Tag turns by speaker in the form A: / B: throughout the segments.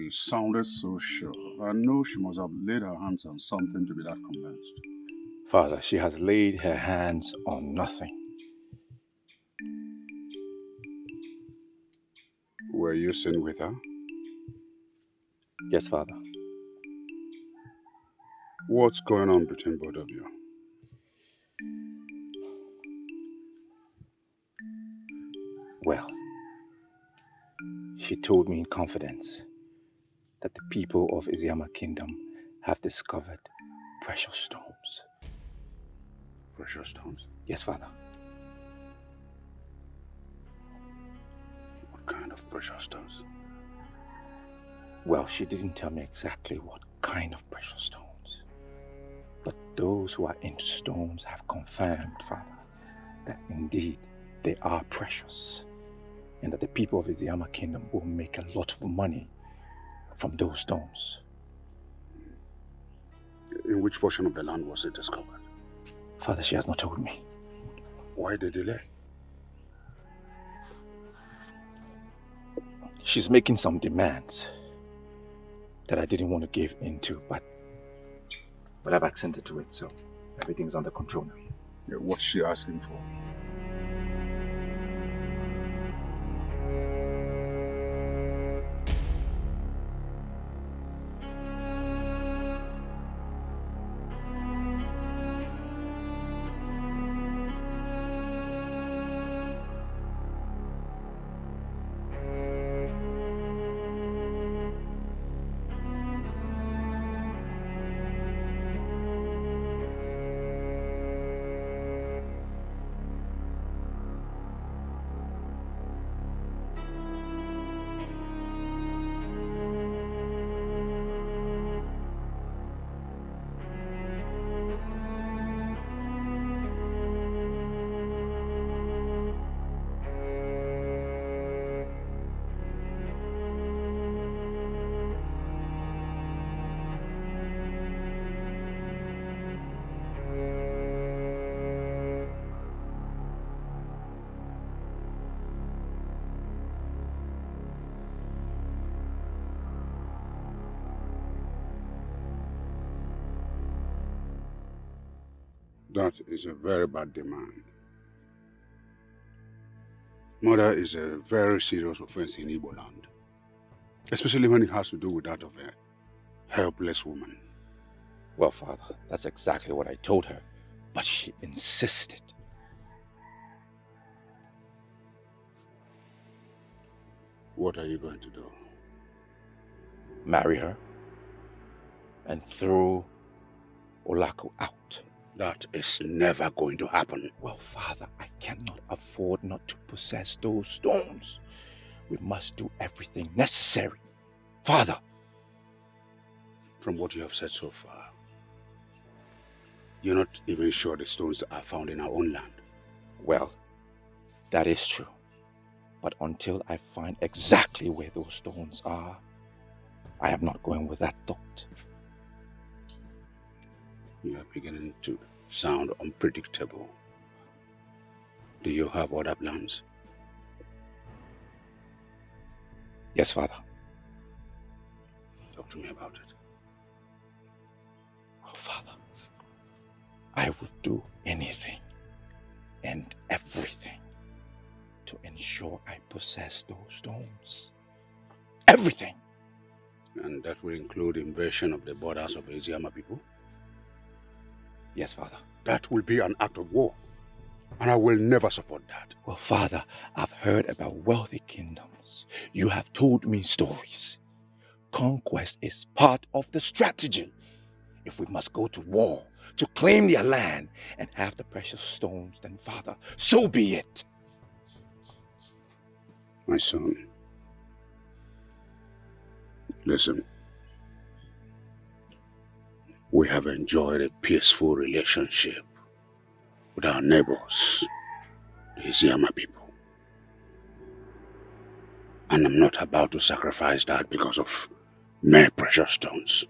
A: She sounded so sure. I know she must have laid her hands on something to be that convinced.
B: Father, she has laid her hands on nothing.
A: Were you seen with her?
B: Yes, Father.
A: What's going on between both of you?
B: Well, she told me in confidence that the people of Iziama Kingdom have discovered precious stones.
A: Precious stones?
B: Yes, Father.
A: What kind of precious stones?
B: Well, she didn't tell me exactly what kind of precious stones. But those who are into stones have confirmed, Father, that indeed they are precious, and that the people of Iziama Kingdom will make a lot of money from those stones.
A: In which portion of the land was it discovered?
B: Father, she has not told me.
A: Why the delay?
B: She's making some demands that I didn't want to give into, but I've accented to it, so everything's under control now.
A: Yeah, what's she asking for? That is a very bad demand. Murder is a very serious offense in Igbo land, especially when it has to do with that of a helpless woman.
B: Well, Father, that's exactly what I told her, but she insisted.
A: What are you going to do?
B: Marry her and throw Olaku out.
A: That is never going to happen.
B: Well, Father, I cannot afford not to possess those stones. We must do everything necessary. Father!
A: From what you have said so far, you're not even sure the stones are found in our own land.
B: Well, that is true. But until I find exactly where those stones are, I am not going with that thought.
A: You are beginning to sound unpredictable. Do you have other plans?
B: Yes, Father.
A: Talk to me about it.
B: Oh, Father, I would do anything and everything to ensure I possess those stones. Everything!
A: And that will include invasion of the borders of the Iziama people?
B: Yes, Father.
A: That will be an act of war, and I will never support that.
B: Well, Father, I've heard about wealthy kingdoms. You have told me stories. Conquest is part of the strategy. If we must go to war to claim their land and have the precious stones, then Father, so be it.
A: My son, listen. We have enjoyed a peaceful relationship with our neighbors, the Iziama people. And I'm not about to sacrifice that because of mere precious stones.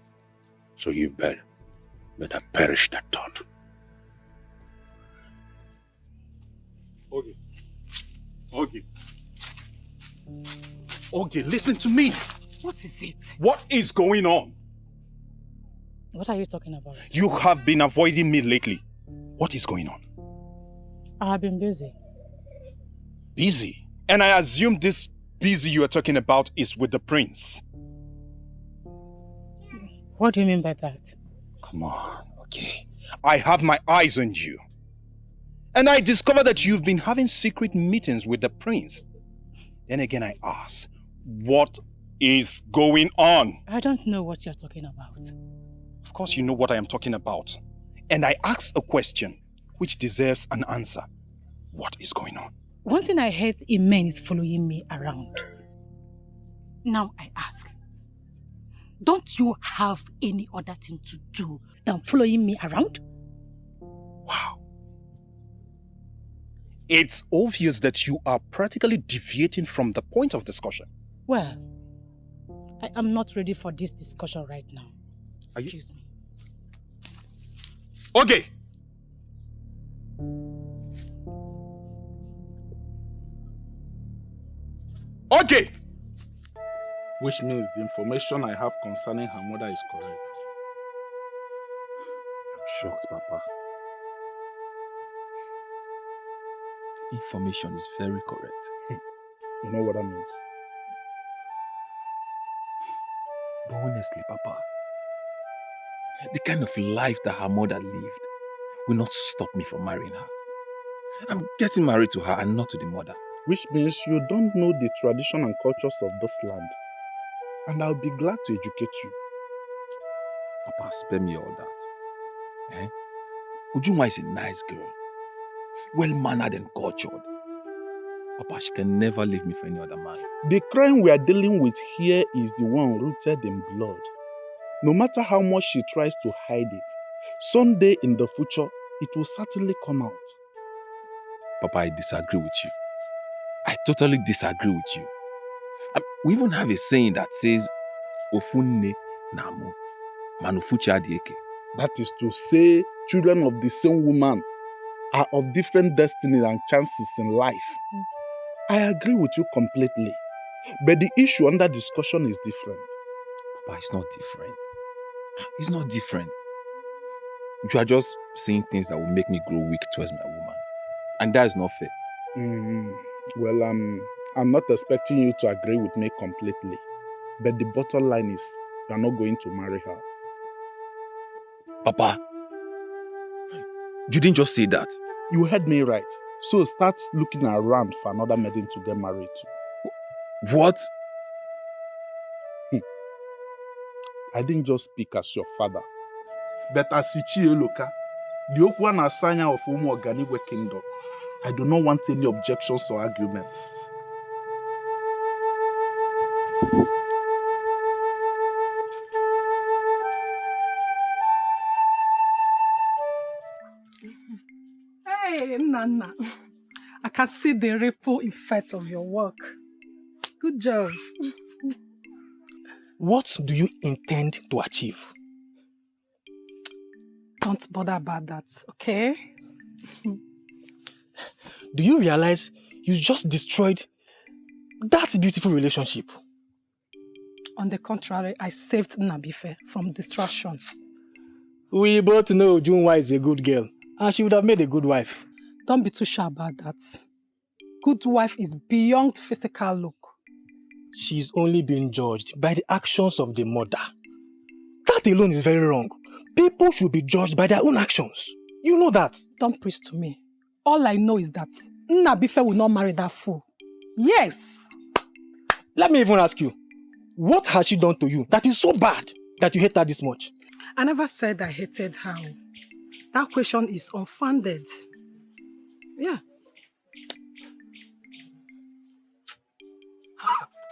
A: So you better perish that thought.
C: Ogie, listen to me. What is it?
B: What is going on?
C: What are you talking about?
B: You have been avoiding me lately. What is going on?
C: I have been busy.
B: Busy? And I assume this busy you are talking about is with the prince.
C: What do you mean by that?
B: Come on, okay. I have my eyes on you. And I discovered that you've been having secret meetings with the prince. Then again I ask, what is going on?
C: I don't know what you're talking about.
B: Of course you know what I am talking about. And I ask a question which deserves an answer. What is going on?
C: One thing I hate in men is following me around. Now I ask, don't you have any other thing to do than following me around?
B: Wow. It's obvious that you are practically deviating from the point of discussion.
C: Well, I am not ready for this discussion right now. Excuse me.
B: Okay. Okay.
D: Which means the information I have concerning her mother is correct.
B: I'm shocked, Papa.
E: Information is very correct.
D: You know what that means?
E: But honestly, Papa, the kind of life that her mother lived will not stop me from marrying her. I'm getting married to her and not to the mother.
D: Which means you don't know the tradition and cultures of this land. And I'll be glad to educate you.
E: Papa, spare me all that. Ujunwa is a nice girl. Well-mannered and cultured. Papa, she can never leave me for any other man.
D: The crime we are dealing with here is the one rooted in blood. No matter how much she tries to hide it, someday in the future, it will certainly come out.
E: Papa, I disagree with you. I totally disagree with you. We even have a saying that says, Ofunne namu, manufuchi adieke.
D: That is to say, children of the same woman are of different destinies and chances in life. I agree with you completely. But the issue under discussion is different.
E: Papa, it's not different. It's not different. You are just saying things that will make me grow weak towards my woman. And that is not fair.
D: Well, I'm not expecting you to agree with me completely. But the bottom line is, you are not going to marry her.
E: Papa, you didn't just say that.
D: You heard me right. So start looking around for another maiden to get married to.
E: What?
D: I didn't just speak as your father, but as Ichie Eloka, the Okwan Asanya of Umu Organigwe Kingdom. I do not want any objections or arguments.
F: Hey, Nana. I can see the ripple effect of your work. Good job.
G: What do you intend to achieve?
F: Don't bother about that, okay?
G: Do you realize you just destroyed that beautiful relationship?
F: On the contrary, I saved Nabife from distractions.
G: We both know Junwa is a good girl, and she would have made a good wife.
F: Don't be too sure about that. Good wife is beyond physical look.
G: She's only being judged by the actions of the mother. That alone is very wrong. People should be judged by their own actions. You know that.
F: Don't preach to me. All I know is that Nabife will not marry that fool. Yes.
G: Let me even ask you, what has she done to you that is so bad that you hate her this much?
F: I never said I hated her. That question is unfounded. Yeah.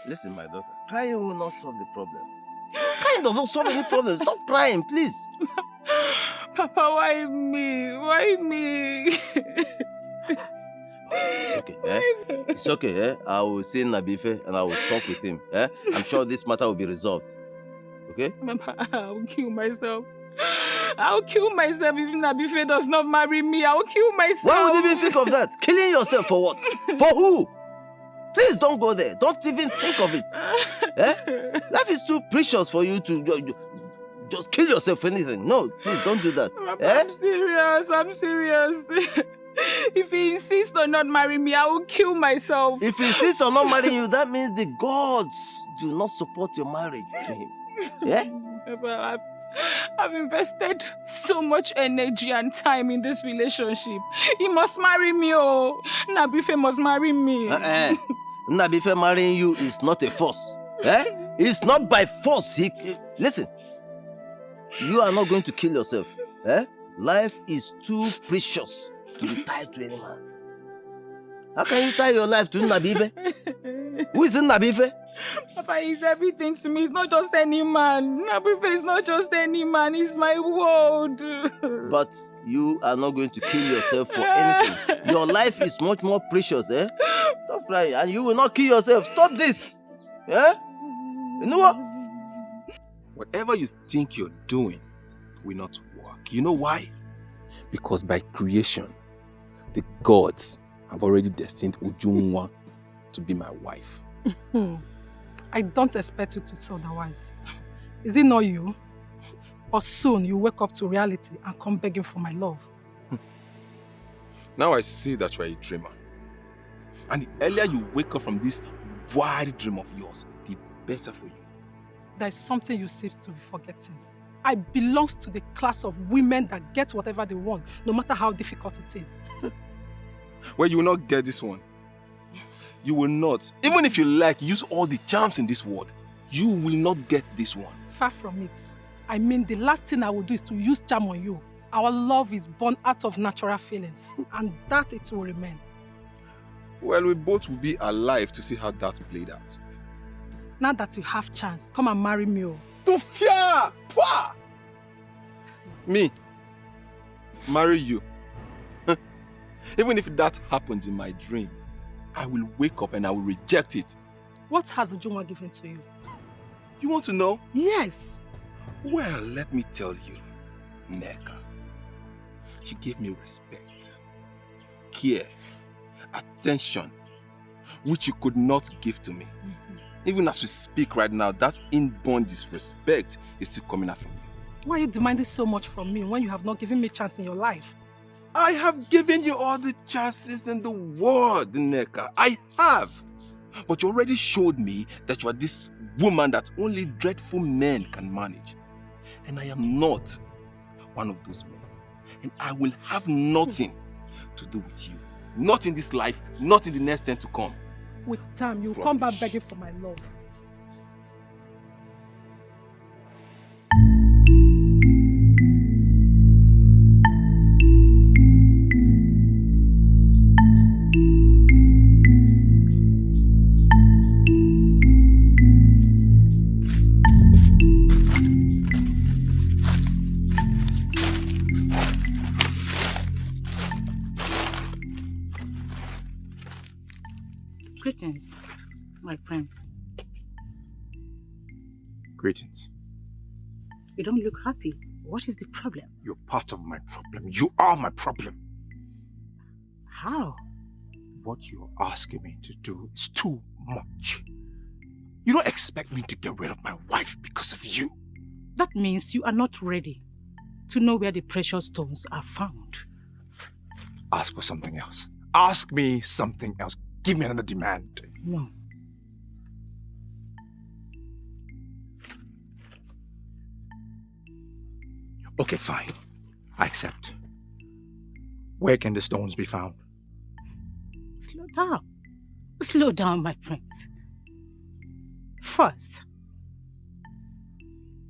H: Listen, my daughter, crying will not solve the problem. Crying does not solve any problem. Stop crying, please.
F: Papa, why me? Why me?
H: It's okay, eh? It's okay, eh? I will see Nabife and I will talk with him, eh? I'm sure this matter will be resolved. Okay?
F: Mama, I will kill myself. I'll kill myself if Nabife does not marry me. I'll kill myself.
H: Why would you even think of that? Killing yourself for what? For who? Please don't go there. Don't even think of it. Eh? Life is too precious for you to just kill yourself for anything. No, please don't do that. Eh?
F: I'm serious. If he insists on not marrying me, I will kill myself.
H: If he insists on not marrying you, that means the gods do not support your marriage to him. Yeah?
F: Papa, I've invested so much energy and time in this relationship. He must marry me, oh. Nabife must marry me.
H: Nabife marrying you is not a force. Eh? It's not by force. Listen, you are not going to kill yourself. Eh? Life is too precious to be tied to any man. How can you tie your life to Nabife? Who is Nabife?
F: Papa, he's everything to me. He's not just any man. Nabife is not just any man. He's my world.
H: But you are not going to kill yourself for anything. Your life is much more precious, eh? Stop crying. And you will not kill yourself. Stop this. Yeah? You know what?
E: Whatever you think you're doing will not work. You know why? Because by creation, the gods have already destined Ujunwa to be my wife.
F: I don't expect you to say otherwise. Is it not you? Or soon you wake up to reality and come begging for my love?
E: Now I see that you are a dreamer. And the earlier you wake up from this wild dream of yours, the better for you.
F: There's something you seem to be forgetting. I belong to the class of women that get whatever they want, no matter how difficult it is.
E: Well, you will not get this one. You will not. Even if you like, use all the charms in this world, you will not get this one.
F: Far from it. I mean, the last thing I will do is to use charm on you. Our love is born out of natural feelings, and that it will remain.
E: Well, we both will be alive to see how that played out.
F: Now that you have chance, come and marry me.
E: To fear! Pah! Me? Marry you? Even if that happens in my dream, I will wake up and I will reject it.
F: What has Ujunwa given to you?
E: You want to know?
F: Yes.
E: Well, let me tell you, Neka. She gave me respect, care, attention, which you could not give to me. Even as we speak right now, that inborn disrespect is still coming out from you.
F: Why are you demanding so much from me when you have not given me a chance in your life?
E: I have given you all the chances in the world, Neka. I have. But you already showed me that you are this woman that only dreadful men can manage. And I am not one of those men. And I will have nothing to do with you. Not in this life, not in the next 10 to come.
F: With time, you'll come back begging for my love.
C: Greetings, my prince.
B: Greetings.
C: You don't look happy. What is the problem?
B: You're part of my problem. You are my problem.
C: How?
B: What you're asking me to do is too much. You don't expect me to get rid of my wife because of you.
C: That means you are not ready to know where the precious stones are found.
B: Ask for something else. Ask me something else. Give me another demand.
C: No.
B: Okay, fine. I accept. Where can the stones be found?
C: Slow down. Slow down, my prince. First,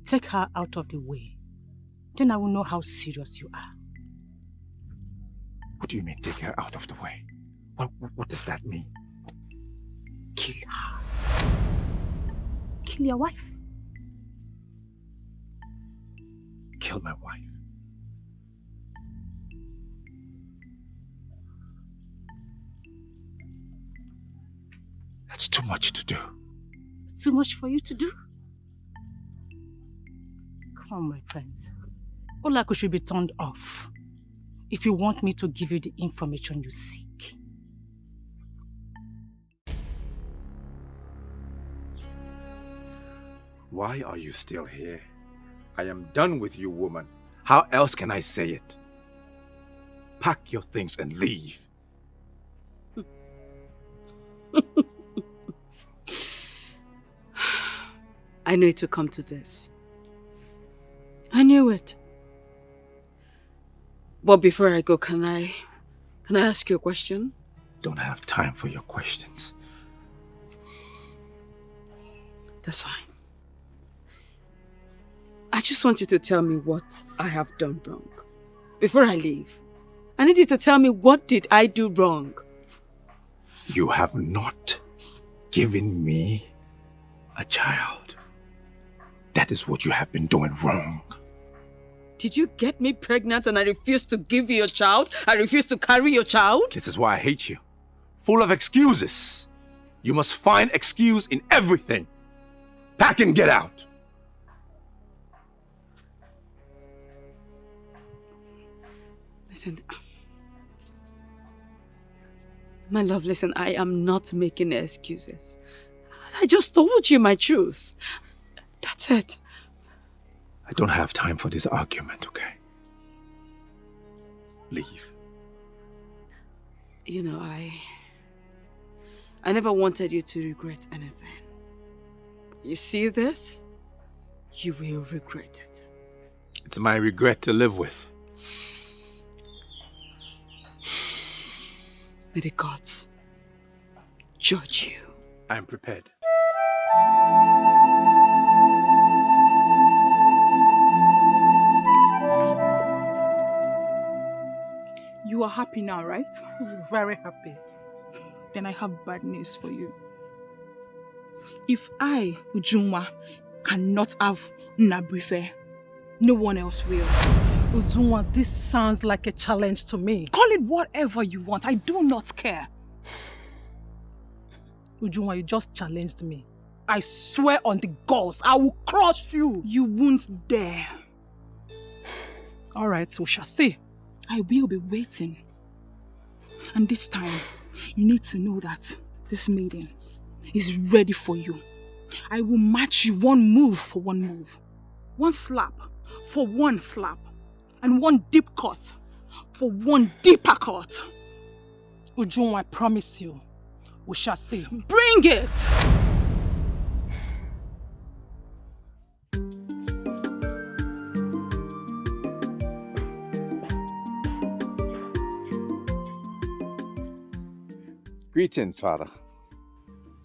C: take her out of the way. Then I will know how serious you are.
B: What do you mean, take her out of the way? What does that mean?
C: Kill her. Kill your wife.
B: Kill my wife. That's too much to do.
C: Too much for you to do? Come on, my prince. Olaku should be turned off if you want me to give you the information you seek.
B: Why are you still here? I am done with you, woman. How else can I say it? Pack your things and leave.
I: I knew it would come to this. I knew it. But before I go, can I ask you a question?
B: Don't have time for your questions.
I: That's fine. I just want you to tell me what I have done wrong. Before I leave, I need you to tell me, what did I do wrong?
B: You have not given me a child. That is what you have been doing wrong.
I: Did you get me pregnant and I refused to give you a child? I refused to carry your child?
B: This is why I hate you. Full of excuses. You must find excuse in everything. Pack and get out.
I: Listen. My love, listen, I am not making excuses. I just told you my truth. That's it.
B: I don't have time for this argument, okay? Leave.
I: You know, I never wanted you to regret anything. You see this? You will regret it.
B: It's my regret to live with.
I: May the gods judge you.
B: I am prepared.
F: You are happy now, right?
C: Very happy.
F: Then I have bad news for you. If I, Ujunwa, cannot have Nabrife, no one else will.
C: Uzunwa, this sounds like a challenge to me.
F: Call it whatever you want. I do not care.
C: Ujunwa, you just challenged me. I swear on the gods, I will crush you.
F: You won't dare.
C: All right, we shall see.
F: I will be waiting. And this time, you need to know that this maiden is ready for you. I will match you one move for one move. One slap for one slap. And one deep cut for one deeper cut.
C: Ujunwa, I promise you, we shall see.
F: Bring it!
B: Greetings, Father.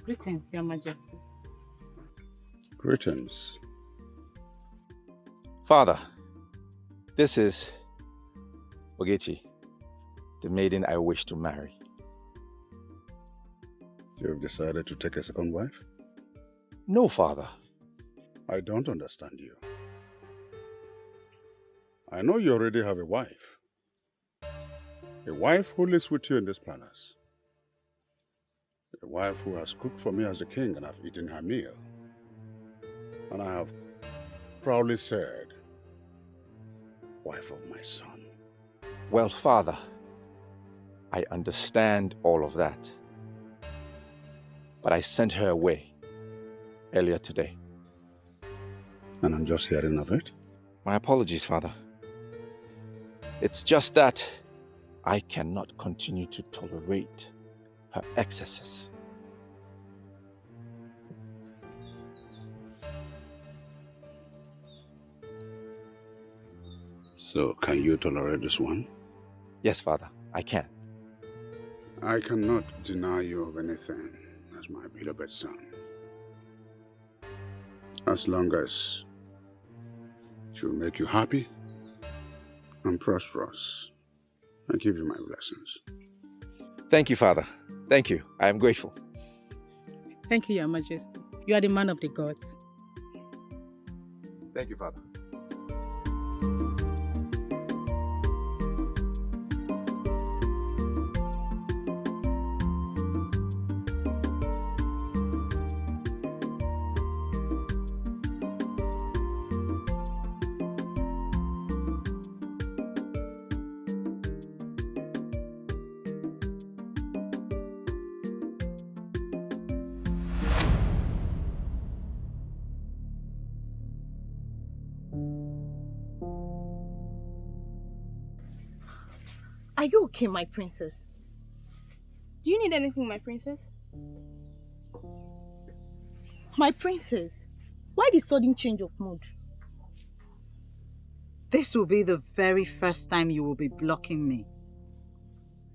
J: Greetings, Your Majesty.
A: Greetings.
B: Father, this is Ogechi, the maiden I wish to marry.
A: You have decided to take a second wife?
B: No, Father.
A: I don't understand you. I know you already have a wife. A wife who lives with you in this palace. A wife who has cooked for me as the king and I've eaten her meal. And I have proudly said, wife of my son.
B: Well, Father, I understand all of that. But I sent her away earlier today.
A: And I'm just hearing of it?
B: My apologies, Father. It's just that I cannot continue to tolerate her excesses.
A: So, can you tolerate this one?
B: Yes, Father, I can.
A: I cannot deny you of anything as my beloved son. As long as she will make you happy and prosperous, I give you my blessings.
B: Thank you, Father. Thank you. I am grateful.
C: Thank you, Your Majesty. You are the man of the gods.
B: Thank you, Father.
K: Are you okay, my princess?
L: Do you need anything, my princess?
K: My princess, why the sudden change of mood?
M: This will be the very first time you will be blocking me.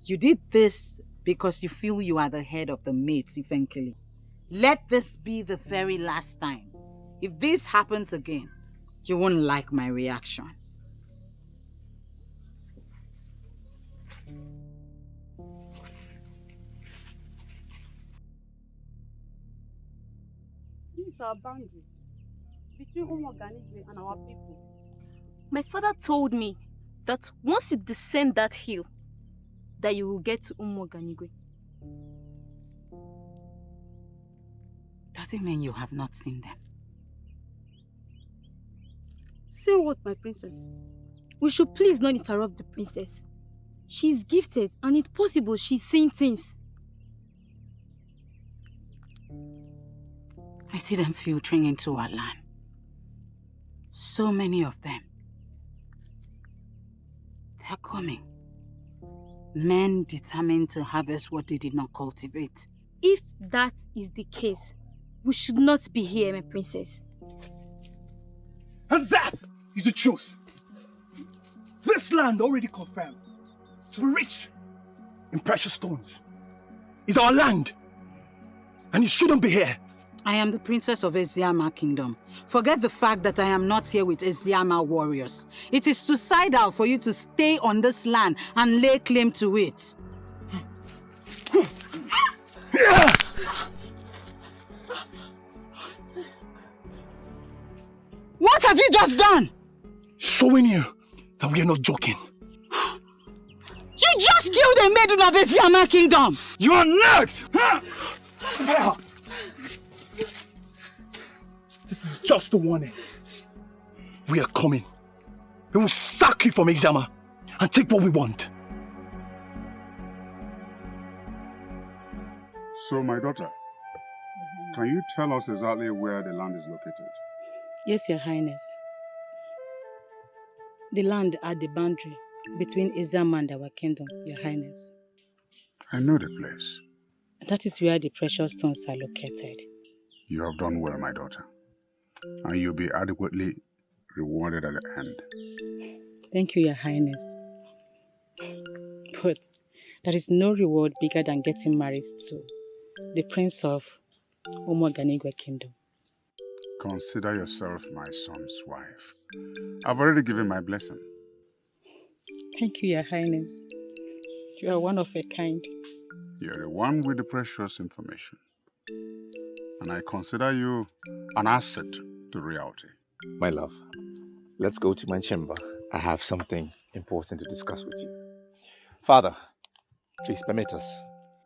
M: You did this because you feel you are the head of the mates, eventually. Let this be the very last time. If this happens again, you won't like my reaction.
J: This is our boundary between Umuoganigwe and our people.
L: My father told me that once you descend that hill, that you will get to Umuoganigwe.
M: Does it mean you have not seen them?
J: Seen what, my princess?
L: We should please not interrupt the princess. She's gifted and it's possible she's seeing things.
M: I see them filtering into our land. So many of them. They're coming. Men determined to harvest what they did not cultivate.
L: If that is the case, we should not be here, my princess.
G: And that is the truth. This land already confirmed to be rich in precious stones is our land. And it shouldn't be here.
M: I am the princess of Eziama Kingdom. Forget the fact that I am not here with Eziama warriors. It is suicidal for you to stay on this land and lay claim to it. What have you just done?
G: Showing you that we are not joking.
M: You just killed a maiden of Eziama Kingdom!
G: You are not! This is just a warning. We are coming. We will sack you from Eziama and take what we want.
A: So, my daughter, can you tell us exactly where the land is located?
C: Yes, Your Highness. The land at the boundary between Eziama and our kingdom, Your Highness.
A: I know the place.
C: That is where the precious stones are located.
A: You have done well, my daughter. And you'll be adequately rewarded at the end.
C: Thank you, Your Highness. But there is no reward bigger than getting married to the prince of Umuoganigwe Kingdom.
A: Consider yourself my son's wife. I've already given my blessing.
C: Thank you, Your Highness. You are one of a kind.
A: You're the one with the precious information. And I consider you an asset to reality.
B: My love, let's go to my chamber. I have something important to discuss with you. Father, please permit us.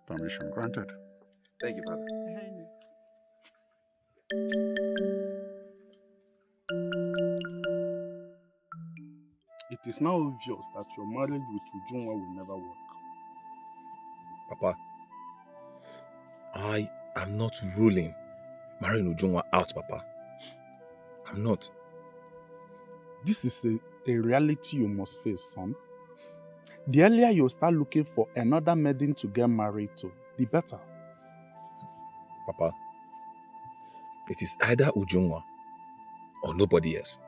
A: Permission granted.
B: Thank you, Father.
D: It is now obvious that your marriage with Ujunwa will never work.
E: Papa, I am not ruling marrying Ujunwa out, Papa. I'm not.
D: This is a reality you must face, son. The earlier you start looking for another maiden to get married to, the better.
E: Papa, it is either Ujunwa or nobody else.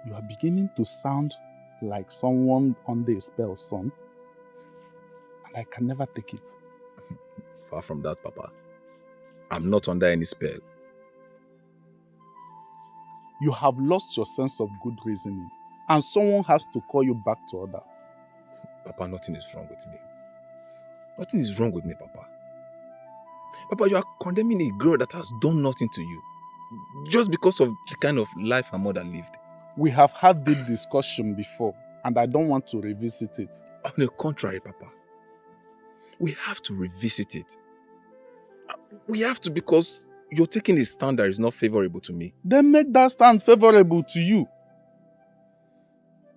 D: You are beginning to sound like someone under a spell, son. And I can never take it.
E: Far from that, Papa. I'm not under any spell.
D: You have lost your sense of good reasoning. And someone has to call you back to order.
E: Papa, nothing is wrong with me. Nothing is wrong with me, Papa. Papa, you are condemning a girl that has done nothing to you. Just because of the kind of life her mother lived.
D: We have had this discussion before, and I don't want to revisit it.
E: On the contrary, Papa. We have to revisit it. We have to, because you're taking a stand that is not favorable to me.
D: Then make that stand favorable to you.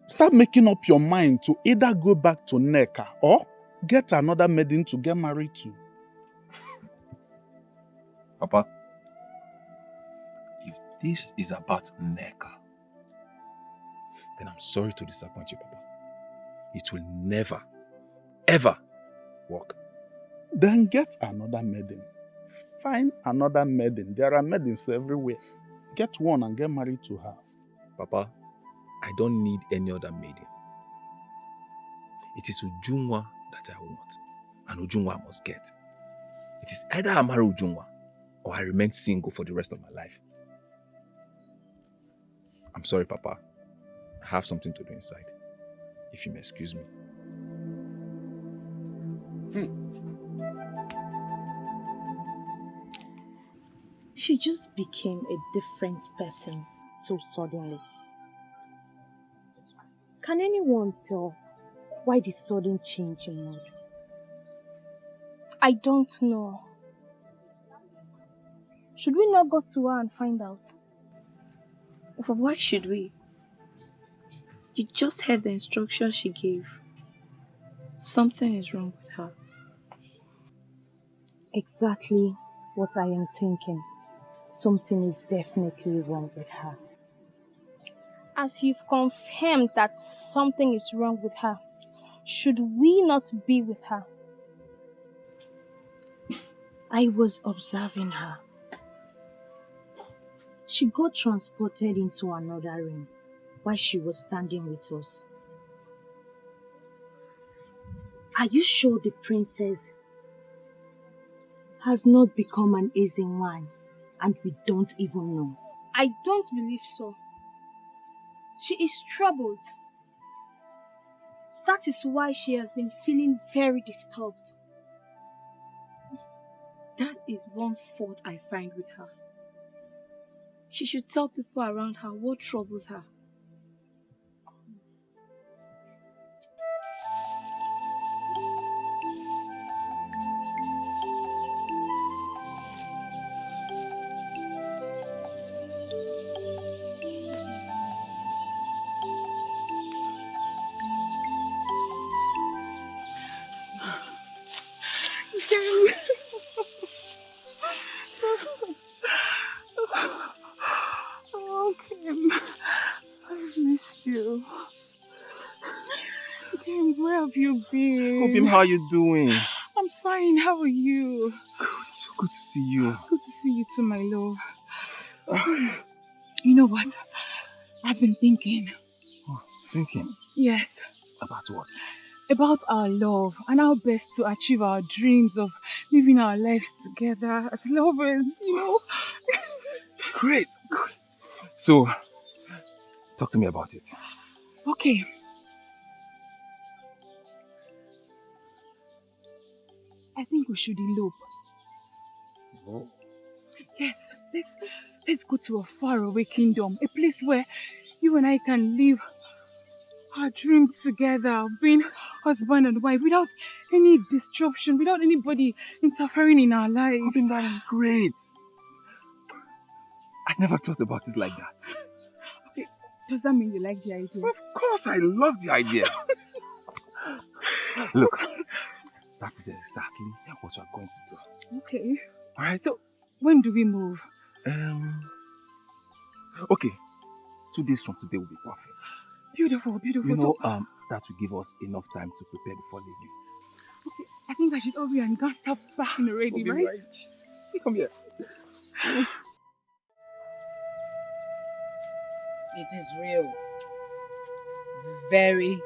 D: Start making up your mind to either go back to Neka or get another maiden to get married to.
E: Papa, if this is about Neka, then I'm sorry to disappoint you, Papa. it will never, ever work.
D: Then get another maiden. Find another maiden. There are maidens everywhere. Get one and get married to her.
E: Papa, I don't need any other maiden. It is Ujungwa that I want, and Ujungwa I must get. It is either I marry Ujungwa or I remain single for the rest of my life. I'm sorry, Papa. I have something to do inside. If you may excuse me.
K: She just became a different person so suddenly. Can anyone tell why the sudden change in mood?
N: I don't know. Should we not go to her and find out?
L: Why should we? You just heard the instructions she gave. Something is wrong with her.
K: Exactly what I am thinking. Something is definitely wrong with her.
N: As you've confirmed that something is wrong with her, should we not be with her?
K: I was observing her. She got transported into another room while she was standing with us. Are you sure the princess has not become an Esin one and we don't even know?
N: I don't believe so. She is troubled. That is why she has been feeling very disturbed.
L: That is one fault I find with her. She should tell people around her what troubles her.
F: Oh, Kim, I've missed you. Kim, where have you been?
E: Obim, how are you doing?
F: I'm fine, how are you?
E: Good, so good to see you.
F: Good to see you too, my love. You know what? I've been thinking.
E: Oh, thinking?
F: Yes.
E: About what?
F: About our love and how best to achieve our dreams of living our lives together as lovers, you know?
E: Great. Good. So, talk to me about it.
F: Okay. I think we should elope.
E: Oh.
F: Yes, let's go to a faraway kingdom, a place where you and I can live our dream together of being husband and wife without any disruption, without anybody interfering in our lives.
E: I think that is great. I never thought about it like that.
F: Okay, does that mean you like the idea?
E: Of course, I love the idea. Look, that is exactly what we are going to do.
F: Okay.
E: Alright?
F: So, when do we move?
E: Okay, 2 days from today will be perfect.
F: Beautiful, beautiful.
E: You know,
F: So,
E: that will give us enough time to prepare before leaving.
F: okay, I think I should hurry and go start packing already, right?
E: See, come here.
M: It is real. Very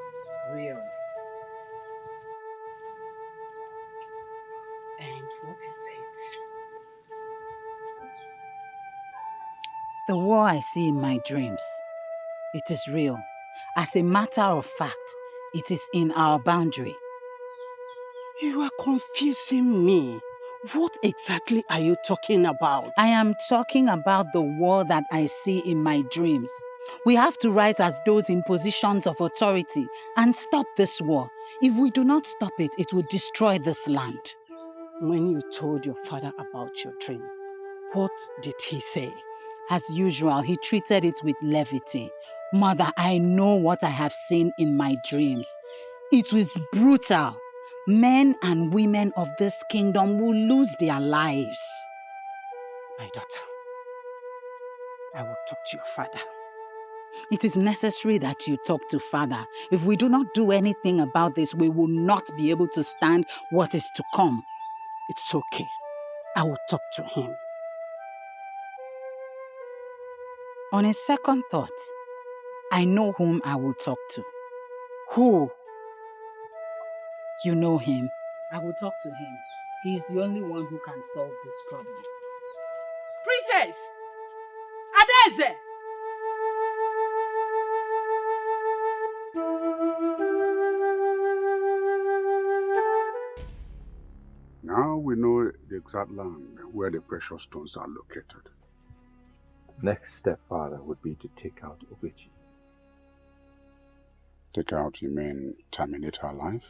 M: real. And what is it? The war I see in my dreams. It is real. As a matter of fact, it is in our boundary.
O: You are confusing me. What exactly are you talking about?
M: I am talking about the war that I see in my dreams. We have to rise as those in positions of authority and stop this war. If we do not stop it, it will destroy this land.
O: When you told your father about your dream, what did he say?
M: As usual, he treated it with levity. Mother, I know what I have seen in my dreams. It was brutal. Men and women of this kingdom will lose their lives.
O: My daughter, I will talk to your father.
M: It is necessary that you talk to Father. If we do not do anything about this, we will not be able to stand what is to come.
O: It's okay. I will talk to him.
M: On a second thought, I know whom I will talk to.
O: Who?
M: You know him. I will talk to him. He is the only one who can solve this problem.
I: Princess! Adeze!
A: Now we know the exact land where the precious stones are located.
B: Next step, Father, would be to take out Ogechi.
A: Take out, you mean terminate her life?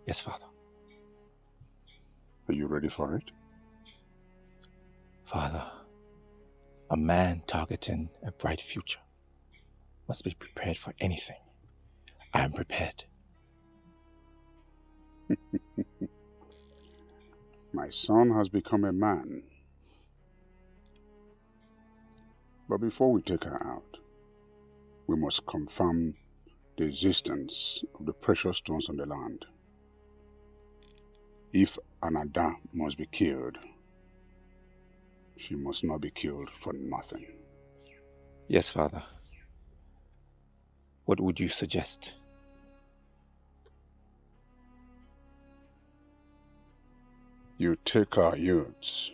B: Yes, Father.
A: Are you ready for it?
B: Father, a man targeting a bright future must be prepared for anything. I am prepared.
A: My son has become a man. But before we take her out, we must confirm the existence of the precious stones on the land. If Anada must be killed, she must not be killed for nothing.
B: Yes, Father. What would you suggest?
A: You take our youths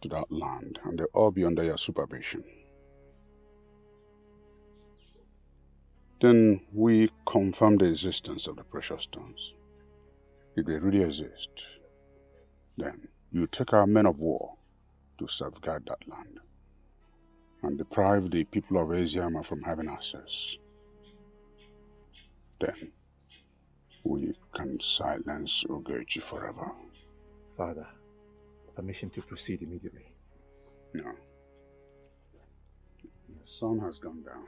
A: to that land and they'll all be under your supervision. Then we confirm the existence of the precious stones. If they really exist, then you take our men of war to safeguard that land and deprive the people of Esin from having access. Then we can silence Ogechi forever.
B: Father, permission to proceed immediately.
A: No. The sun has gone down.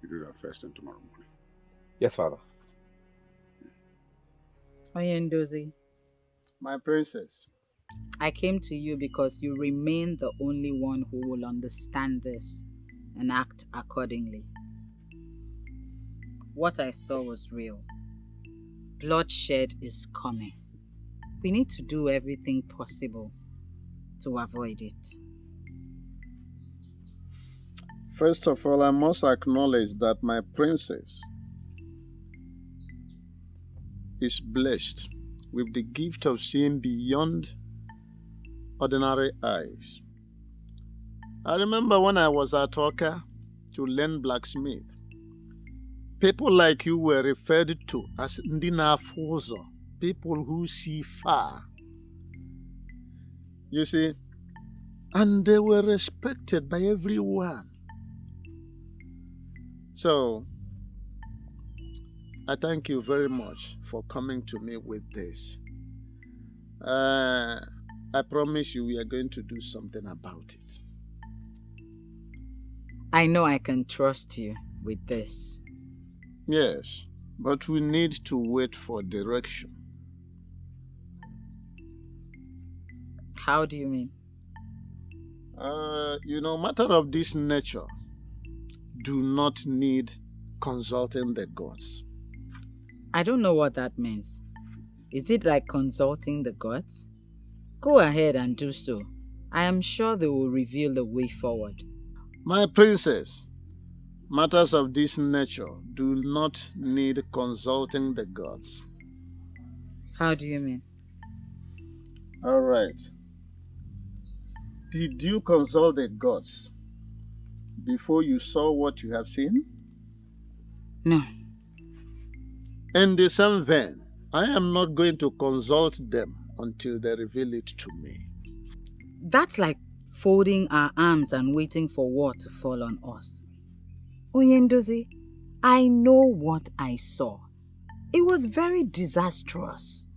A: You do that first thing tomorrow morning.
B: Yes, Father.
M: Oyendozi,
P: my princess.
M: I came to you because you remain the only one who will understand this and act accordingly. What I saw was real. Bloodshed is coming. We need to do everything possible to avoid it.
P: First of all, I must acknowledge that my princess is blessed with the gift of seeing beyond ordinary eyes. I remember when I was at Oka to learn blacksmith, people like you were referred to as Ndina Fozo, people who see far. You see, and they were respected by everyone. So, I thank you very much for coming to me with this. I promise you we are going to do something about it.
M: I know I can trust you with this.
P: Yes, but we need to wait for direction.
M: How do you mean?
P: Matter of this nature do not need consulting the gods.
M: I don't know what that means. Is it like consulting the gods? Go ahead and do so. I am sure they will reveal the way forward.
P: My princess, matters of this nature do not need consulting the gods.
M: How do you mean?
P: All right. Did you consult the gods before you saw what you have seen?
M: No.
P: In the same vein, I am not going to consult them until they reveal it to me.
M: That's like folding our arms and waiting for war to fall on us. Oyendozi, I know what I saw. It was very disastrous.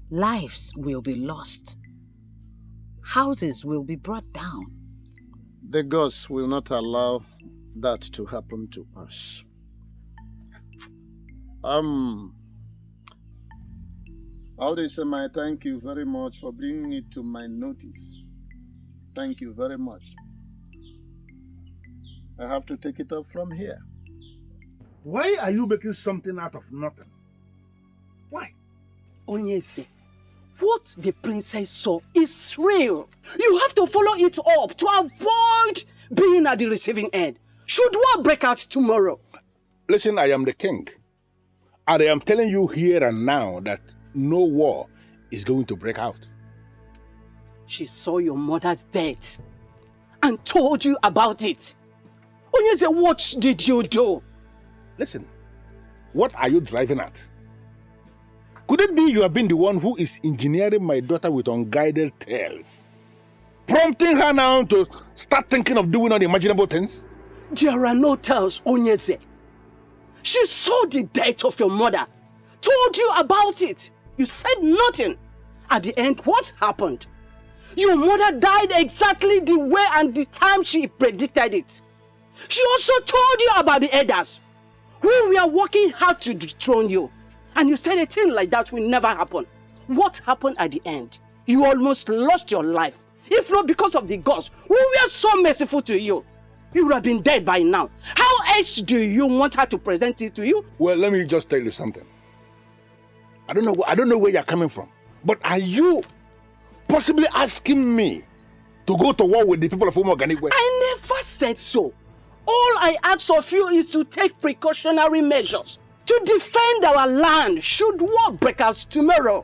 M: Lives will be lost. Houses will be brought down.
P: The gods will not allow that to happen to us. Aldisam, I thank you very much for bringing it to my notice. Thank you very much. I have to take it up from here.
D: Why are you making something out of nothing? Why?
O: Onyese, what the princess saw is real. You have to follow it up to avoid being at the receiving end. Should war break out tomorrow?
D: Listen, I am the king. And I am telling you here and now that no war is going to break out.
O: She saw your mother's death and told you about it. Onyese, what did you do?
D: Listen, what are you driving at? Could it be you have been the one who is engineering my daughter with unguided tales? Prompting her now to start thinking of doing unimaginable things?
O: There are no tales, Onyese. She saw the death of your mother, told you about it. You said nothing. At the end, what happened? Your mother died exactly the way and the time she predicted it. She also told you about the elders who were working hard to dethrone you. And you said a thing like that will never happen. What happened at the end? You almost lost your life. If not because of the gods who were so merciful to you. You would have been dead by now. How else do you want her to present it to you?
D: Well, let me just tell you something. I don't know where you're coming from. But are you possibly asking me to go to war with the people of Umuoganigwe?
O: I never said so. All I ask of you is to take precautionary measures to defend our land should war break out tomorrow.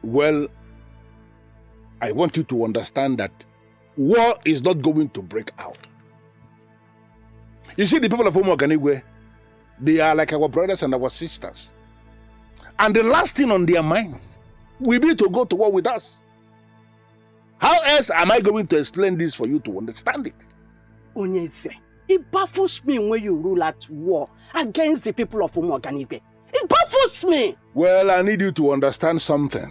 D: Well, I want you to understand that war is not going to break out. You see, the people of Umuoganigwe, they are like our brothers and our sisters. And the last thing on their minds will be to go to war with us. How else am I going to explain this for you to understand it?
O: Onyese, it baffles me when you rule at war against the people of Umuoganigwe. It baffles me.
D: Well, I need you to understand something.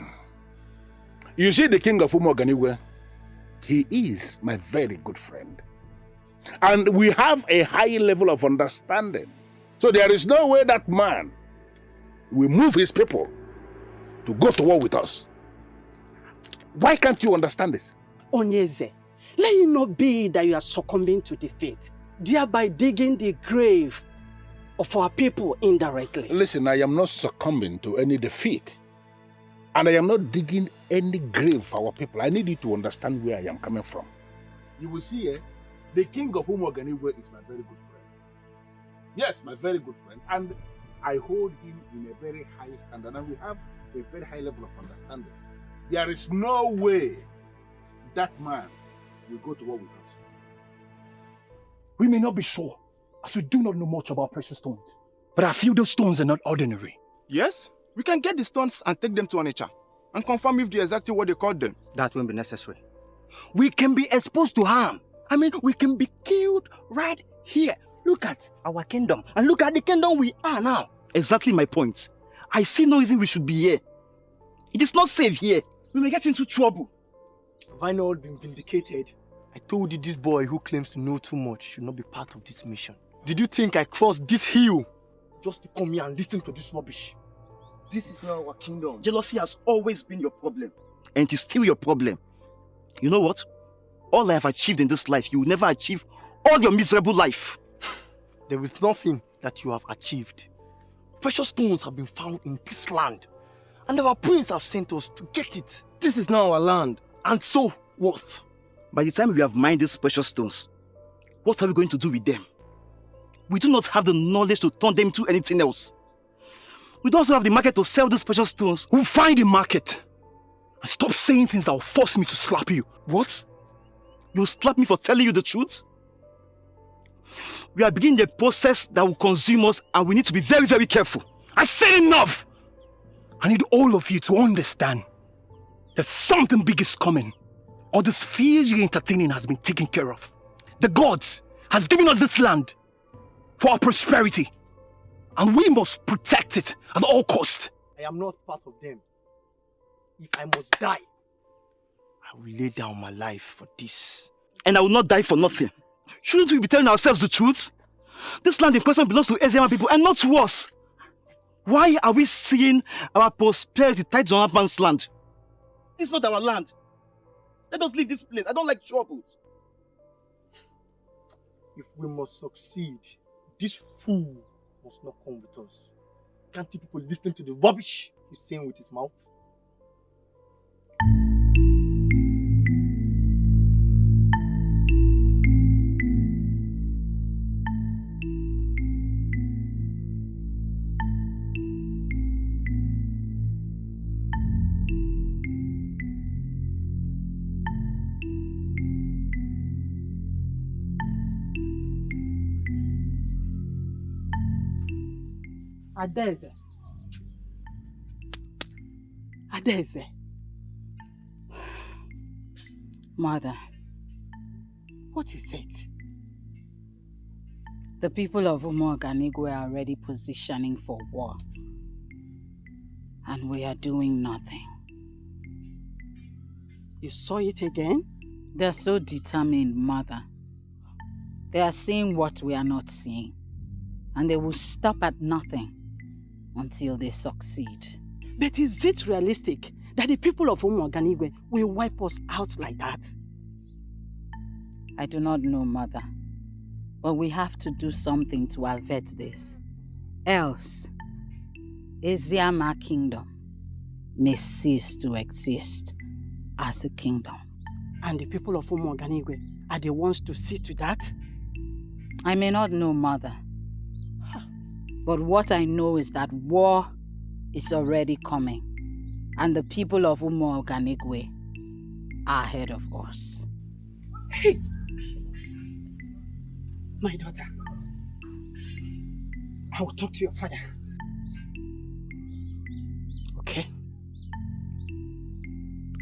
D: You see, the king of Umuoganigwe, he is my very good friend. And we have a high level of understanding. So there is no way that man will move his people to go to war with us. Why can't you understand this?
O: Onyese, let it not be that you are succumbing to defeat, thereby digging the grave of our people indirectly.
D: Listen, I am not succumbing to any defeat. And I am not digging any grave for our people. I need you to understand where I am coming from. You will see, the king of Umuoganigwe is my very good friend. Yes, my very good friend. And I hold him in a very high standard. And we have a very high level of understanding. There is no way that man will go to war with us.
G: We may not be sure, as we do not know much about precious stones. But I feel those stones are not ordinary.
Q: Yes, we can get the stones and take them to Onitsha and confirm if they're exactly what they called them.
G: That won't be necessary. We can be exposed to harm. I mean, we can be killed right here. Look at our kingdom and look at the kingdom we are now.
Q: Exactly my point. I see no reason we should be here. It is not safe here. We may get into trouble.
G: Have I not been vindicated? I told you this boy who claims to know too much should not be part of this mission. Did you think I crossed this hill just to come here and listen to this rubbish? This is not our kingdom.
Q: Jealousy has always been your problem. And it is still your problem. You know what? All I have achieved in this life, you will never achieve all your miserable life.
G: There is nothing that you have achieved. Precious stones have been found in this land. And our prince have sent us to get it. This is now our land. And so, what?
Q: By the time we have mined these precious stones, what are we going to do with them? We do not have the knowledge to turn them into anything else. We don't also have the market to sell these precious stones.
G: We'll find the market. And stop saying things that will force me to slap you.
Q: What? You'll slap me for telling you the truth? We are beginning the process that will consume us, and we need to be very, very careful.
G: I said enough! I need all of you to understand that something big is coming. All this fears you're entertaining has been taken care of. The gods has given us this land for our prosperity, and we must protect it at all costs. I am not part of them. If I must die, I will lay down my life for this.
Q: And I will not die for nothing. Shouldn't we be telling ourselves the truth? This land in question belongs to Esin people and not to us. Why are we seeing our prosperity tied to another man's land? It's not our land. Let us leave this place. I don't like trouble.
G: If we must succeed, this fool must not come with us. Can't you people listen to the rubbish he's saying with his mouth?
O: Adeze. Adeze.
M: Mother,
O: What is it?
M: the people of Umuoganigwe are already positioning for war. And we are doing nothing.
O: You saw it again?
M: They're so determined, Mother. They are seeing what we are not seeing. And they will stop at nothing until they succeed.
O: But is it realistic that the people of Umuoganigwe will wipe us out like that?
M: I do not know, Mother. But we have to do something to avert this. Else, Eziama Kingdom may cease to exist as a kingdom.
O: And the people of Umuoganigwe are the ones to see to that?
M: I may not know, Mother. But what I know is that war is already coming. And the people of Umuoganigwe are ahead of us.
O: Hey! My daughter, I will talk to your father.
M: Okay?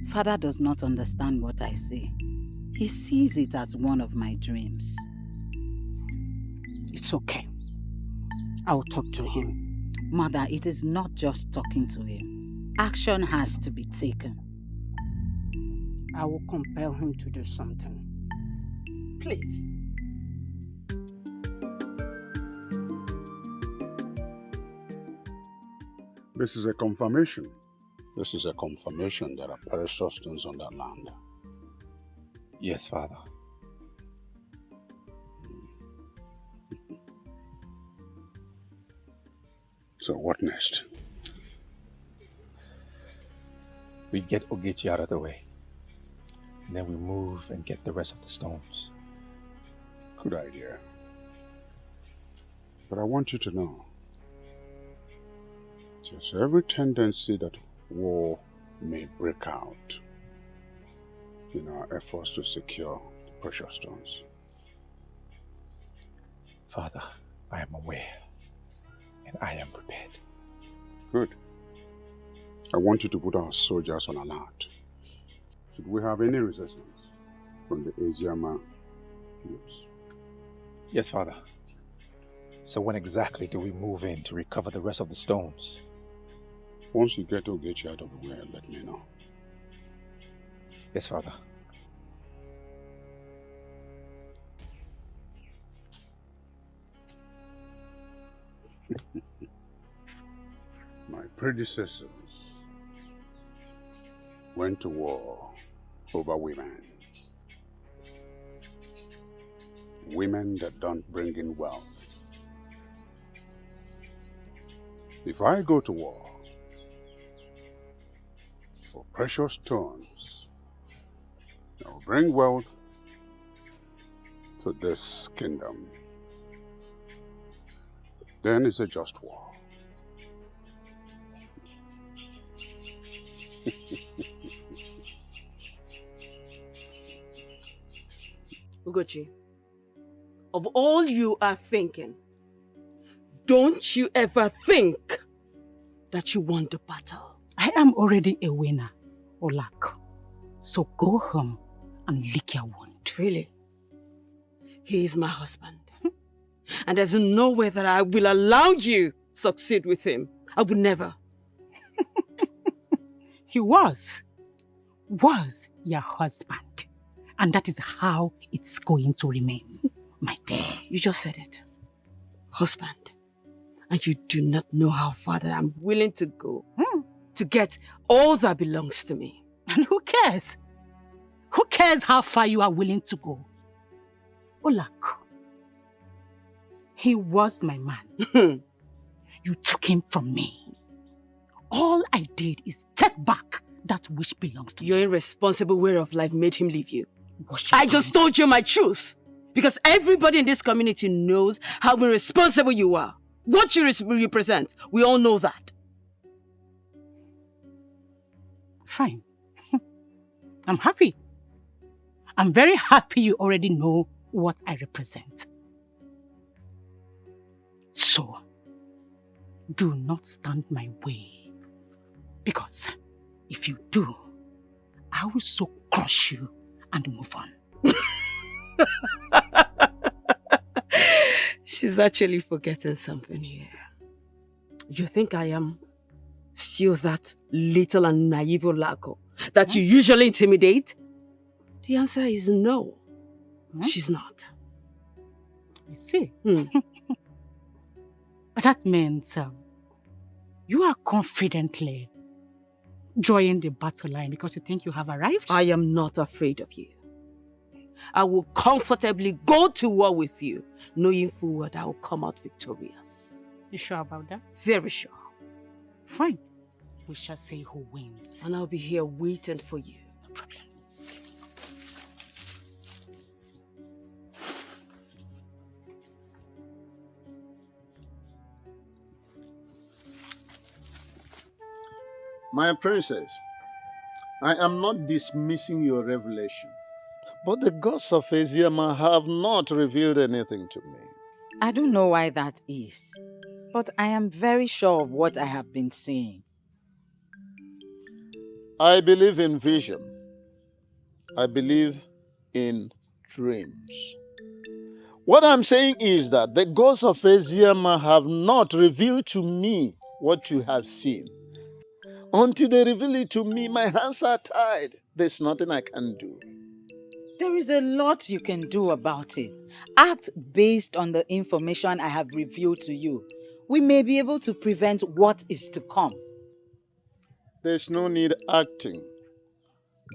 M: Father does not understand what I say. He sees it as one of my dreams.
O: It's okay. I will talk to him.
M: Mother, it is not just talking to him. Action has to be taken.
O: I will compel him to do something. Please.
A: This is a confirmation. This is a confirmation there are precious stones on that land.
B: Yes, Father.
A: So what next?
B: We get Ogechi out of the way. And then we move and get the rest of the stones.
A: Good idea. But I want you to know, there's every tendency that war may break out in our efforts to secure the precious stones.
B: Father, I am aware. And I am prepared.
A: Good. I want you to put our soldiers on alert. Should we have any resistance from the Eziama groups?
B: Yes, Father. So when exactly do we move in to recover the rest of the stones?
A: Once you get Ogechi out of the way, let me know.
B: Yes, Father.
A: My predecessors went to war over women. Women that don't bring in wealth. If I go to war for precious stones that will bring wealth to this kingdom, then it's a just war.
I: Ugochi, of all you are thinking, don't you ever think that you won the battle?
C: I am already a winner, Olak. So go home and lick your wound.
I: Really? He is my husband. And there's no way that I will allow you succeed with him. I would never.
C: He was your husband. And that is how it's going to remain, my dear.
I: You just said it. Husband. And you do not know how far that I'm willing to go to get all that belongs to me.
C: And who cares? Who cares how far you are willing to go? Olak, He was my man. You took him from me. All I did is take back that which belongs to
I: Your irresponsible way of life made him leave you.
C: Wash
I: I
C: your
I: just told you my truth. Because everybody in this community knows how irresponsible you are. What you represent, we all know that.
C: Fine. I'm happy. I'm very happy you already know what I represent. So, do not stand my way. Because if you do, I will so crush you and move on.
I: She's actually forgetting something here. You think I am still that little and naive Olako that you usually intimidate? The answer is no. She's not.
C: You see? That means you are confidently joining the battle line because you think you have arrived?
I: I am not afraid of you. I will comfortably go to war with you, knowing full well that I will come out victorious.
C: You sure about that?
I: Very sure.
C: Fine. We shall see who wins.
I: And I'll be here waiting for you.
C: No problems.
P: My princess, I am not dismissing your revelation, but the gods of Eziama have not revealed anything to me.
M: I don't know why that is, but I am very sure of what I have been seeing.
P: I believe in vision. I believe in dreams. What I'm saying is that the gods of Eziama have not revealed to me what you have seen. Until they reveal it to me, my hands are tied. There's nothing I can do.
M: There is a lot you can do about it. Act based on the information I have revealed to you. We may be able to prevent what is to come.
P: There's no need acting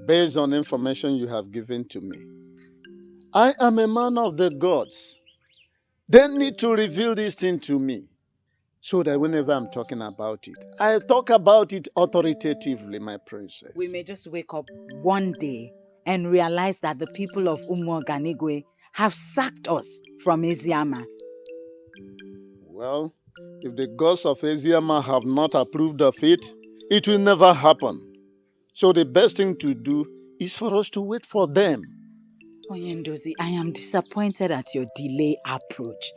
P: based on information you have given to me. I am a man of the gods. They need to reveal this thing to me so that whenever I'm talking about it, I talk about it authoritatively, my princess.
M: We may just wake up one day and realize that the people of Umuoganigwe have sacked us from Eziama.
P: Well, if the gods of Eziama have not approved of it, it will never happen. So the best thing to do is for us to wait for them.
M: Onyendozi, I am disappointed at your delay approach.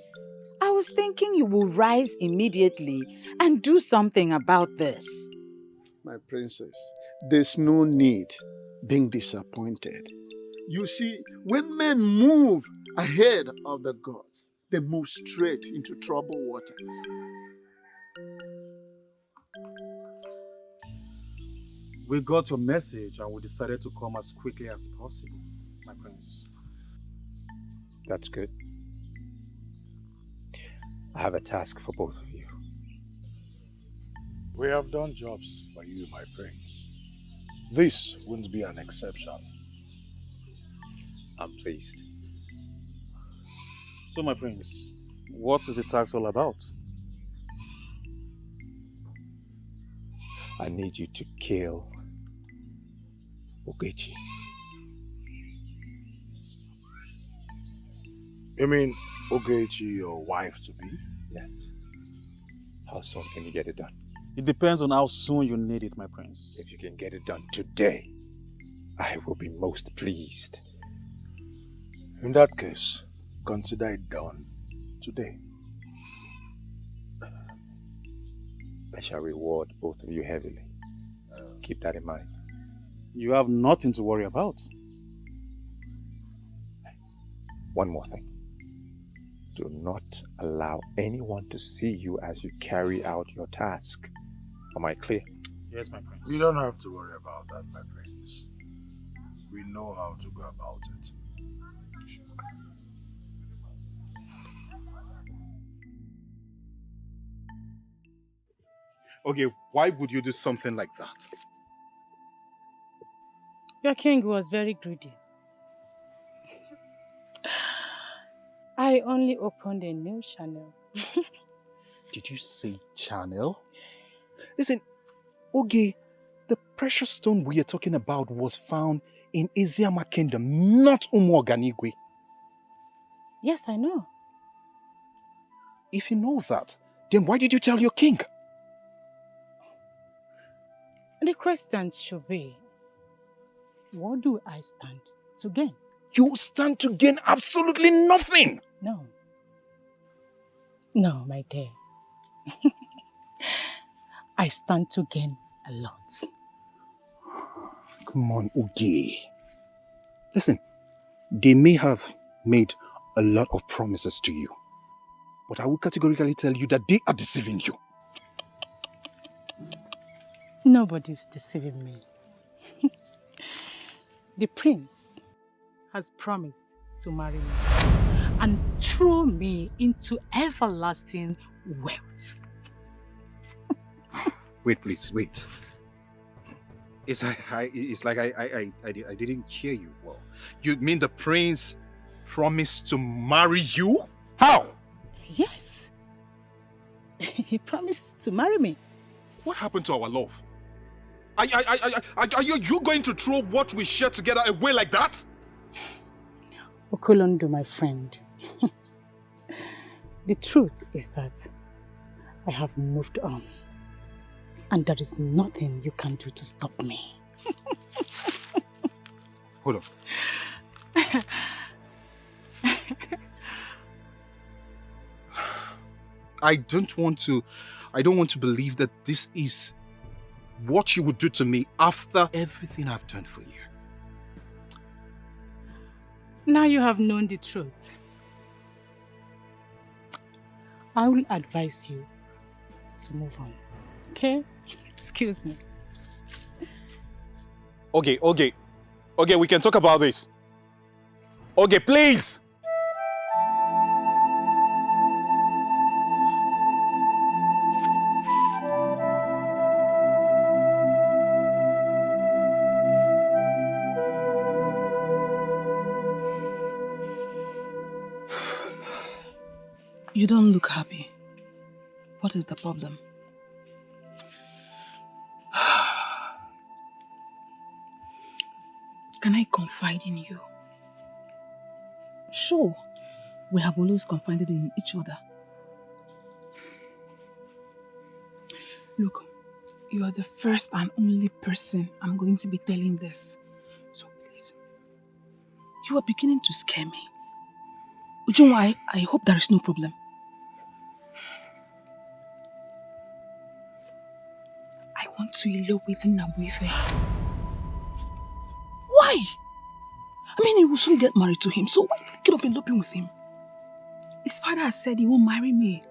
M: I was thinking you will rise immediately and do something about this.
P: My princess, there's no need being disappointed. You see, when men move ahead of the gods, they move straight into troubled waters.
Q: We got your message and we decided to come as quickly as possible, my prince.
B: That's good. I have a task for both of you.
A: We have done jobs for you, my prince. This wouldn't be an exception.
B: I'm pleased.
Q: So, my prince, what is the task all about?
B: I need you to kill Ogechi.
A: You mean Ogechi, your wife-to-be?
B: Yes. How soon can you get it done?
Q: It depends on how soon you need it, my prince.
B: If you can get it done today, I will be most pleased.
A: In that case, consider it done today.
B: I shall reward both of you heavily. Keep that in mind.
Q: You have nothing to worry about.
B: One more thing. Do not allow anyone to see you as you carry out your task. Am I clear?
Q: Yes, my prince.
A: You don't have to worry about that, my prince. We know how to go about it.
Q: Okay, why would you do something like that?
C: Your king was very greedy. I only opened a new channel.
D: Did you say channel? Listen, Oge, the precious stone we are talking about was found in Eziama Kingdom, not Umuoganigwe.
C: Yes, I know.
D: If you know that, then why did you tell your king?
C: The question should be, what do I stand to gain?
D: You stand to gain absolutely nothing.
C: No. No, my dear. I stand to gain a lot.
D: Come on, Oge. Listen, they may have made a lot of promises to you, but I will categorically tell you that they are deceiving you.
C: Nobody's deceiving me. The prince has promised to marry me and throw me into everlasting wealth.
B: Wait, please, wait. It's like I didn't hear you well. You mean the prince promised to marry you? How?
C: Yes. He promised to marry me.
B: What happened to our love? Are you going to throw what we share together away like that?
C: Okolondo, my friend. The truth is that I have moved on. And there is nothing you can do to stop me.
B: Hold on. I don't want to believe that this is what you would do to me after everything I've done for you.
C: Now you have known the truth. I will advise you to move on. Okay? Excuse me.
B: Okay, we can talk about this. Okay, please.
F: You don't look happy. What is the problem? Can I confide in you? Sure, we have always confided in each other. Look, you are the first and only person I'm going to be telling this. So please, you are beginning to scare me. Ujunwa, I hope there is no problem. I want to elope with Nabuife. Why? I mean, he will soon get married to him, so why think of eloping with him? His father has said he won't marry me.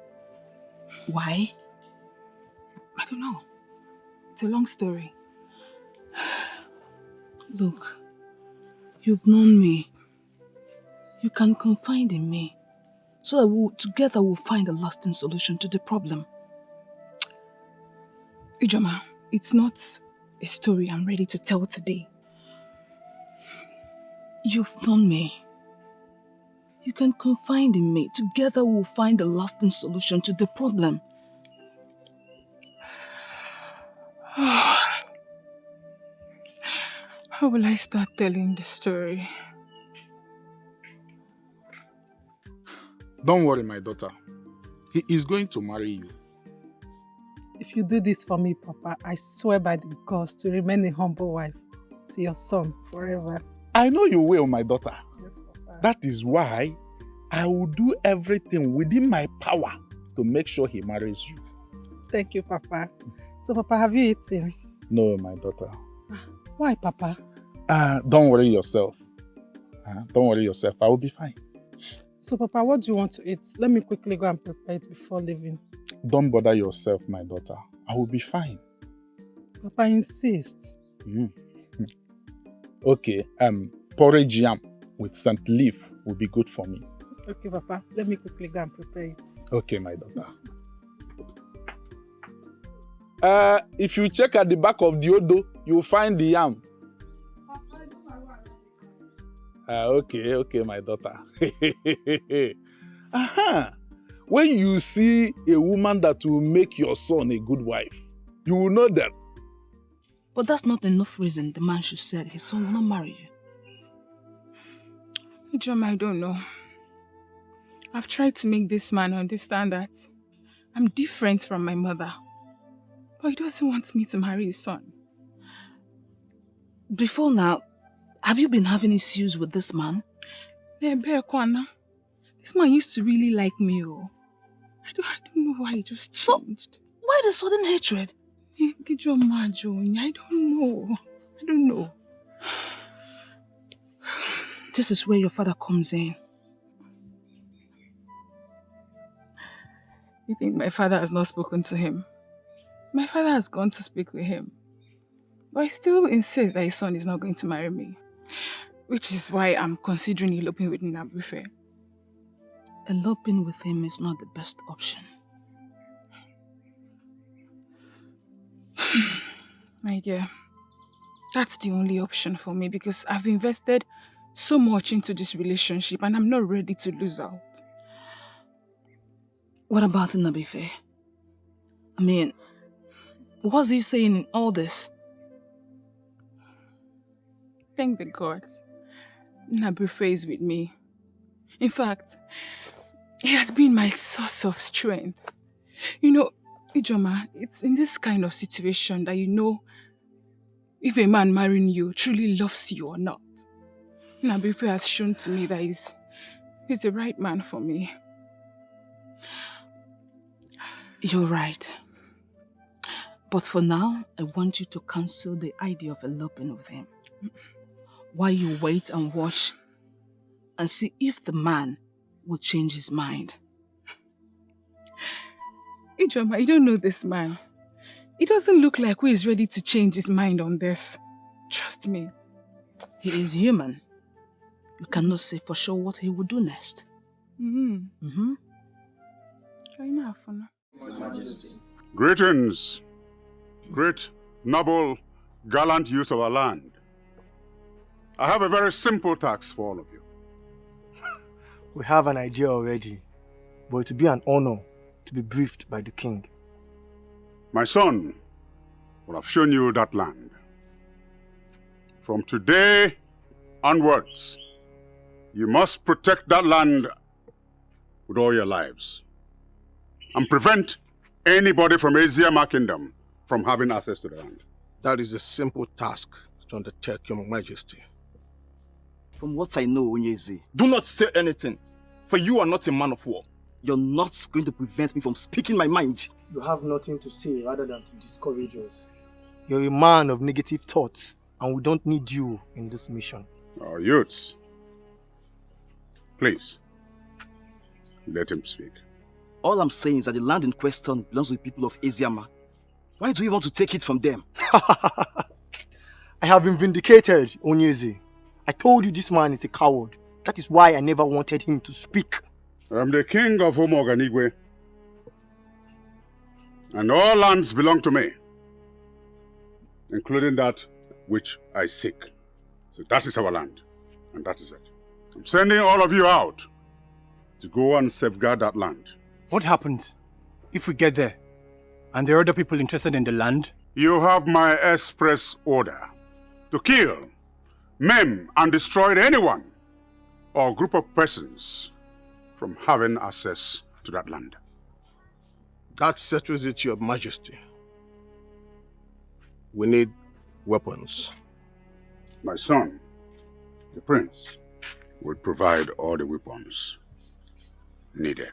F: Why? I don't know. It's a long story. Look, you've known me. You can confide in me, so that together we'll find a lasting solution to the problem. Ijoma, it's not a story I'm ready to tell today. You've known me. You can confide in me. Together we'll find a lasting solution to the problem. How will I start telling the story?
D: Don't worry, my daughter. He is going to marry you.
C: If you do this for me, Papa, I swear by the gods to remain a humble wife to your son forever.
D: I know you will, my daughter.
C: Yes, Papa.
D: That is why I will do everything within my power to make sure he marries you.
C: Thank you, Papa. So, Papa, have you eaten?
D: No, my daughter.
C: Why, Papa?
D: Don't worry yourself. Don't worry yourself. I will be fine.
C: So, Papa, what do you want to eat? Let me quickly go and prepare it before leaving.
D: Don't bother yourself, my daughter. I will be fine.
C: Papa insists.
D: Okay, porridge yam with scent leaf will be good for me.
C: Okay, Papa. Let me quickly go and prepare it.
D: Okay, my daughter. If you check at the back of the odo, you will find the yam. Okay, my daughter. Aha! When you see a woman that will make your son a good wife, you will know them.
F: But that's not enough reason the man should say his son will not marry you. Ijoma, I don't know. I've tried to make this man understand that I'm different from my mother. But he doesn't want me to marry his son.
R: Before now, have you been having issues with this man?
F: This man used to really like me. Oh. I don't know why he just changed.
R: So, why the sudden hatred?
F: I don't know.
R: This is where your father comes in.
F: You think my father has not spoken to him? My father has gone to speak with him. But he still insists that his son is not going to marry me. Which is why I'm considering eloping with Nabufe.
R: Eloping with him is not the best option.
F: My dear, that's the only option for me because I've invested so much into this relationship and I'm not ready to lose out.
R: What about Nabufe? I mean, what's he saying in all this?
F: Thank the gods. Nabufe is with me. In fact, he has been my source of strength. You know, Ijoma, it's in this kind of situation that you know if a man marrying you truly loves you or not. Nabufe has shown to me that he's the right man for me.
R: You're right. But for now, I want you to cancel the idea of eloping with him. While you wait and watch and see if the man will change his mind.
F: Ijoma, you don't know this man. He doesn't look like he is ready to change his mind on this. Trust me.
R: He is human. You cannot say for sure what he will do next.
A: Greetings, great, noble, gallant youth of our land. I have a very simple task for all of you.
G: We have an idea already, but it will be an honor to be briefed by the king.
A: My son will have shown you that land. From today onwards, you must protect that land with all your lives and prevent anybody from Eziama Kingdom from having access to the land.
S: That is a simple task to undertake, Your Majesty.
Q: From what I know, Onyeze, do not say anything, for you are not a man of war. You're not going to prevent me from speaking my mind.
G: You have nothing to say rather than to discourage us. You're a man of negative thoughts, and we don't need you in this mission.
A: Our youths, please, let him speak.
Q: All I'm saying is that the land in question belongs to the people of Eziama. Why do we want to take it from them?
G: I have been vindicated, Onyeze. I told you this man is a coward. That is why I never wanted him to speak.
A: I'm the king of Omoganigwe, and all lands belong to me, including that which I seek. So that is our land, and that is it. I'm sending all of you out to go and safeguard that land.
G: What happens if we get there and there are other people interested in the land?
A: You have my express order to kill, maim, and destroy anyone or group of persons from having access to that land.
S: That settles it, Your Majesty. We need weapons.
A: My son, the prince, will provide all the weapons needed.